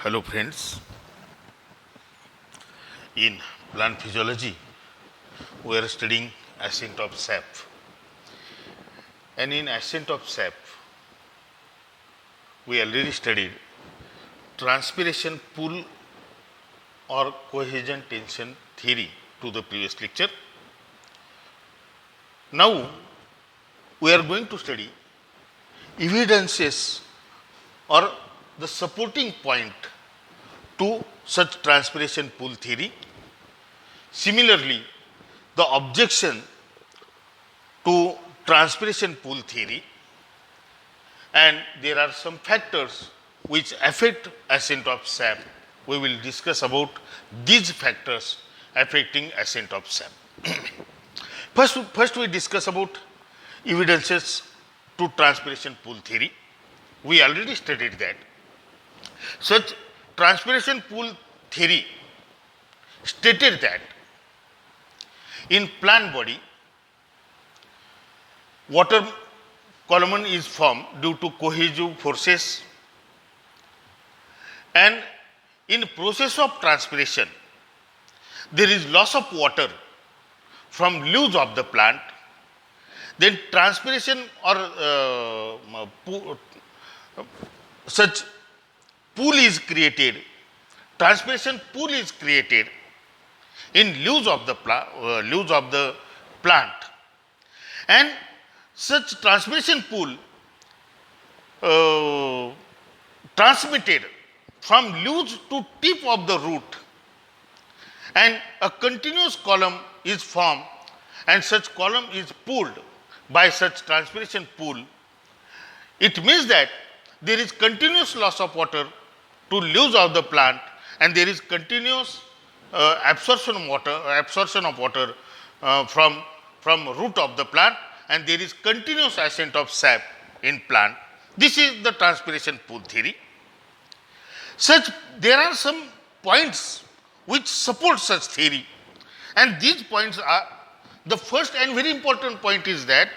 Hello friends, in plant physiology we are studying ascent of sap, and in ascent of sap we already studied transpiration pull or cohesion tension theory to the previous lecture. Now we are going to study evidences or the supporting point to such transpiration pull theory. Similarly, the objection to transpiration pull theory, and there are some factors which affect ascent of sap. We will discuss about these factors affecting ascent of sap. First we discuss about evidences to transpiration pull theory. We already studied that. Such transpiration pull theory stated that in plant body, water column is formed due to cohesive forces, and in process of transpiration, there is loss of water from leaves of the plant. Then transpiration or such pool is created. Transpiration pool is created in leaves of the plant, and such transpiration pool transmitted from leaves to tip of the root, and a continuous column is formed, and such column is pulled by such transpiration pool. It means that there is continuous loss of water to leaves of the plant, and there is continuous absorption of water from root of the plant, and there is continuous ascent of sap in plant. This is the transpiration pool theory. There are some points which support such theory, and these points are: the first and very important point is that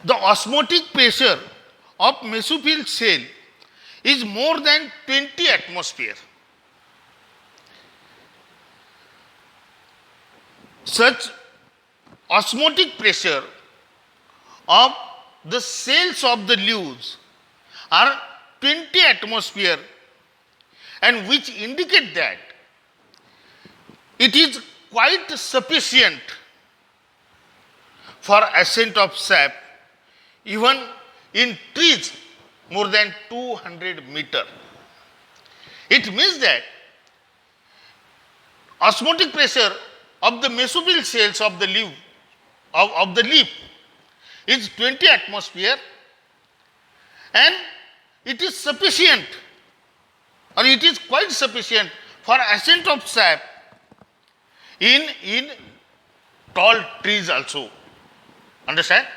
the osmotic pressure of mesophyll cell is more than 20 atmosphere. Such osmotic pressure of the cells of the leaves are 20 atmosphere, and which indicate that it is quite sufficient for ascent of sap even in trees more than 200 meter. It means that osmotic pressure of the mesophyll cells of the leaf is 20 atmosphere, and it is sufficient, or it is quite sufficient for ascent of sap in tall trees also. Understand?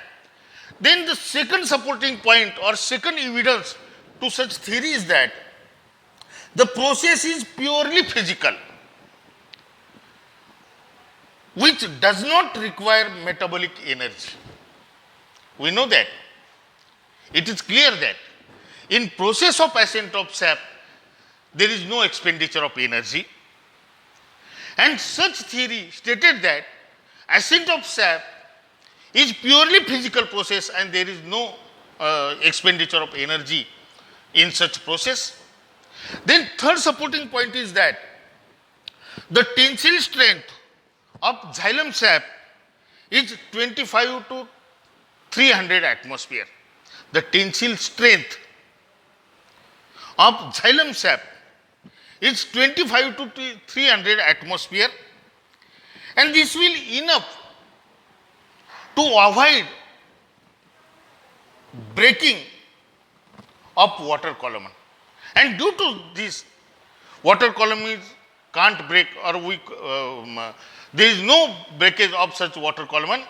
Then the second supporting point or second evidence to such theory is that the process is purely physical, which does not require metabolic energy. We know that. It is clear that in process of ascent of sap, there is no expenditure of energy, and such theory stated that ascent of sap is purely physical process, and there is no expenditure of energy in such process. Then third supporting point is that the tensile strength of xylem sap is 25 to 300 atmosphere. The tensile strength of xylem sap is 25 to 300 atmosphere, and this will enough to avoid breaking of water column. And due to this, water column can't break, or there is no breakage of such water column.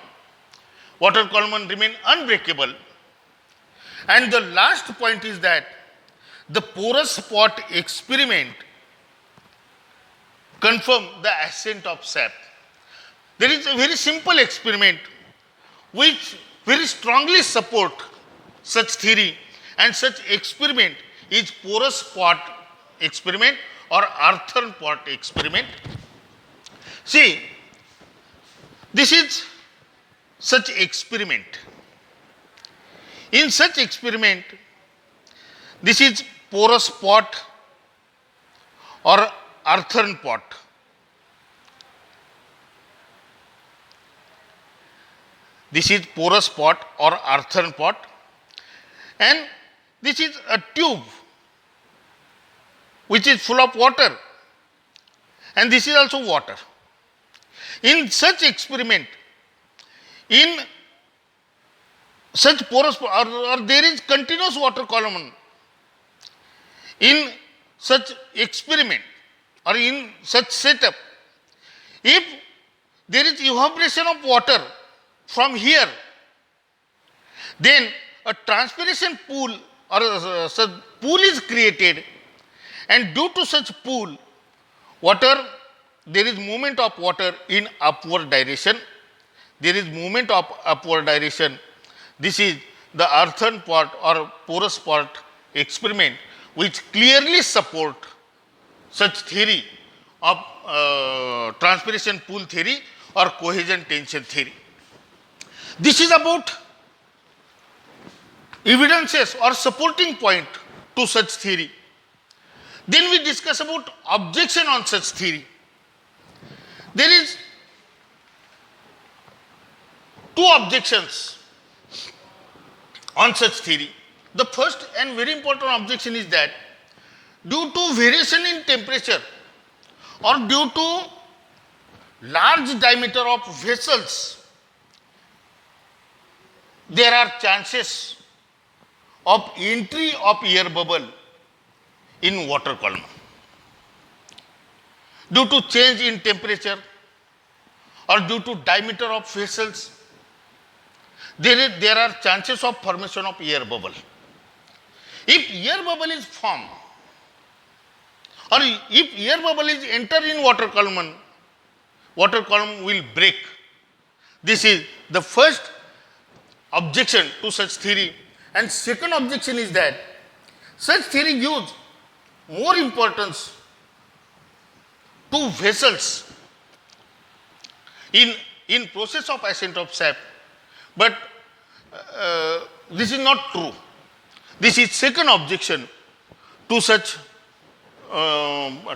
Water column remain unbreakable. And the last point is that the porous spot experiment confirm the ascent of sap. There is a very simple experiment which very strongly support such theory, and such experiment is porous spot experiment or earthen pot experiment. See, this is such experiment. In such experiment, this is porous pot or earthen pot. This is porous pot or earthen pot, and this is a tube which is full of water, and this is also water. In such experiment, in such porous or there is continuous water column. In such experiment or in such setup, if there is evaporation of water from here, then a transpiration pool or such pool is created, and due to such pool, water, there is movement of water in upward direction. There is movement of upward direction. This is the earthen pot or porous pot experiment, which clearly support such theory of transpiration pool theory or cohesion tension theory. This is about evidences or supporting point to such theory. Then we discuss about objection on such theory. There is two objections on such theory. The first and very important objection is that due to variation in temperature or due to large diameter of vessels, there are chances of entry of air bubble in water column. Due to change in temperature or due to diameter of vessels, there are chances of formation of air bubble. If air bubble is formed or if air bubble is enter in water column will break. This is the first objection to such theory. And second objection is that such theory gives more importance to vessels in process of ascent of sap, but this is not true. This is second objection to such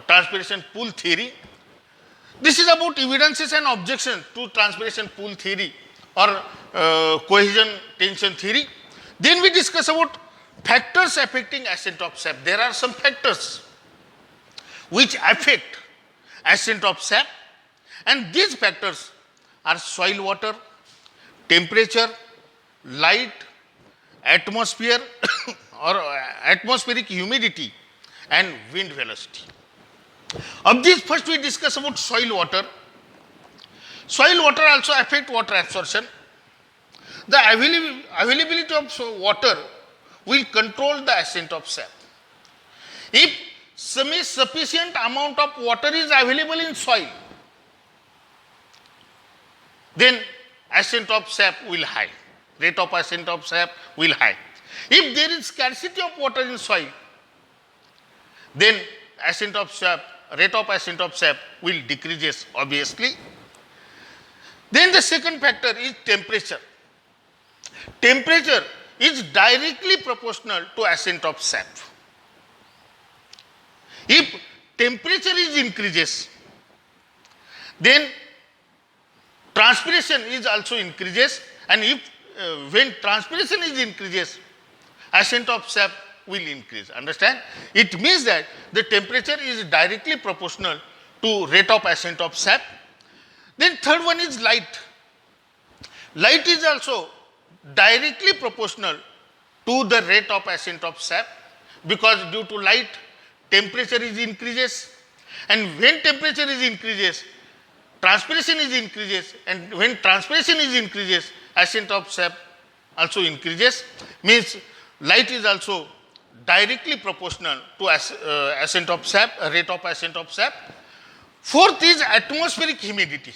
transpiration pool theory. This is about evidences and objections to transpiration pool theory or cohesion tension theory. Then we discuss about factors affecting ascent of sap. There are some factors which affect ascent of sap, and these factors are soil water, temperature, light, atmosphere or atmospheric humidity, and wind velocity. Of these, first we discuss about soil water. Soil water also affect water absorption. The availability of water will control the ascent of sap. If sufficient amount of water is available in soil, then ascent of sap will high. Rate of ascent of sap will high. If there is scarcity of water in soil, then rate of ascent of sap will decreases obviously. Then the second factor is temperature. Temperature is directly proportional to ascent of sap. If temperature is increases, then transpiration is also increases, and if when transpiration is increases, ascent of sap will increase. Understand? It means that the temperature is directly proportional to rate of ascent of sap. Then third one is light. Light is also directly proportional to the rate of ascent of sap, because due to light, temperature is increases, and when temperature is increases, transpiration is increases, and when transpiration is increases, ascent of sap also increases. Means light is also directly proportional to ascent of sap, rate of ascent of sap. Fourth is atmospheric humidity.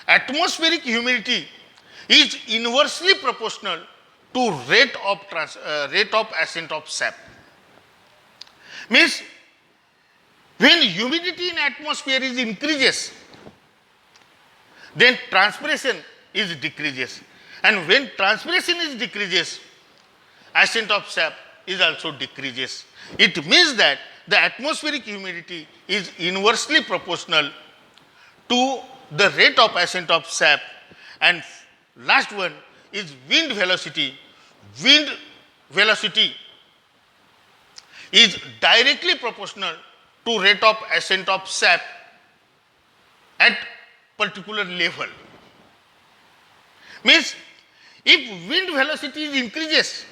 Atmospheric humidity is inversely proportional to rate of ascent of sap. Means When humidity in atmosphere is increases, then transpiration is decreases. And when transpiration is decreases, ascent of sap is also decreases. It means that the atmospheric humidity is inversely proportional to the rate of ascent of sap. And last one is wind velocity. Wind velocity is directly proportional to rate of ascent of sap at particular level. Means if wind velocity is increases,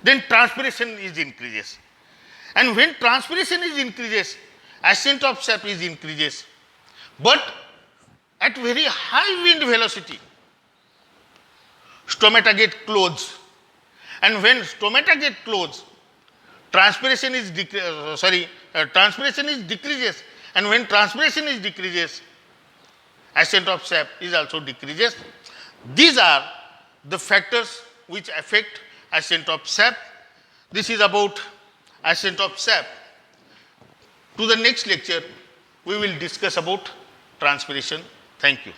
then transpiration is increases. And when transpiration is increases, ascent of sap is increases. But at very high wind velocity, stomata get closed. And when stomata get closed, transpiration is transpiration is decreases. And when transpiration is decreases, ascent of sap is also decreases. These are the factors which affect ascent of sap. This is about ascent of sap. To the next lecture, we will discuss about transpiration. Thank you.